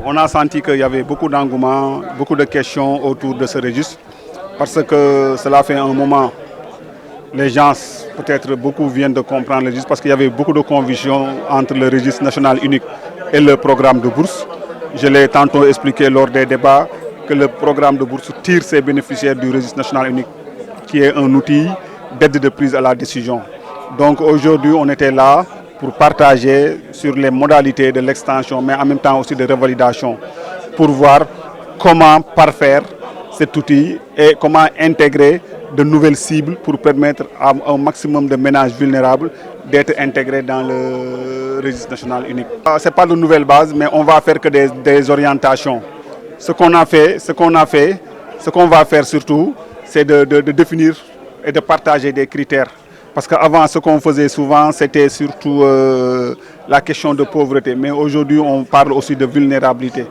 on a senti qu'il y avait beaucoup d'engouement, beaucoup de questions autour de ce registre, parce que cela fait un moment, les gens, peut-être beaucoup viennent de comprendre le registre, parce qu'il y avait beaucoup de confusion entre le registre national unique et le programme de bourse. Je l'ai tantôt expliqué lors des débats que le programme de bourse tire ses bénéficiaires du registre national unique, qui est un outil d'aide de prise à la décision. Donc aujourd'hui, on était là pour partager sur les modalités de l'extension, mais en même temps aussi de revalidation, pour voir comment parfaire cet outil et comment intégrer de nouvelles cibles pour permettre à un maximum de ménages vulnérables d'être intégrés dans le registre national unique. Ce n'est pas de nouvelles bases, mais on va faire que des orientations. Ce qu'on va faire surtout, c'est de définir et de partager des critères. Parce qu'avant, ce qu'on faisait souvent, c'était surtout la question de pauvreté. Mais aujourd'hui, on parle aussi de vulnérabilité.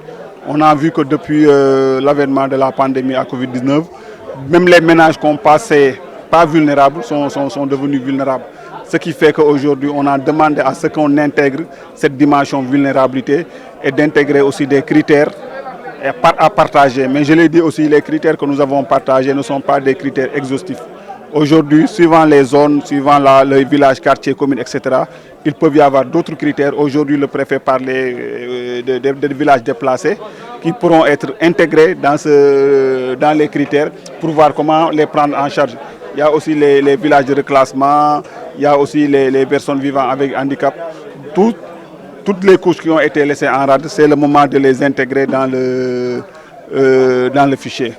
On a vu que depuis l'avènement de la pandémie à Covid-19, même les ménages qu'on passait pas vulnérables sont devenus vulnérables. Ce qui fait qu'aujourd'hui, on a demandé à ce qu'on intègre cette dimension vulnérabilité et d'intégrer aussi des critères à partager. Mais je l'ai dit aussi, les critères que nous avons partagés ne sont pas des critères exhaustifs. Aujourd'hui, suivant les zones, suivant les villages, quartiers, communes, etc., il peut y avoir d'autres critères. Aujourd'hui, le préfet parle des villages déplacés qui pourront être intégrés dans les critères pour voir comment les prendre en charge. Il y a aussi les villages de reclassement, il y a aussi les personnes vivant avec handicap. Toutes les couches qui ont été laissées en rade, c'est le moment de les intégrer dans le fichier.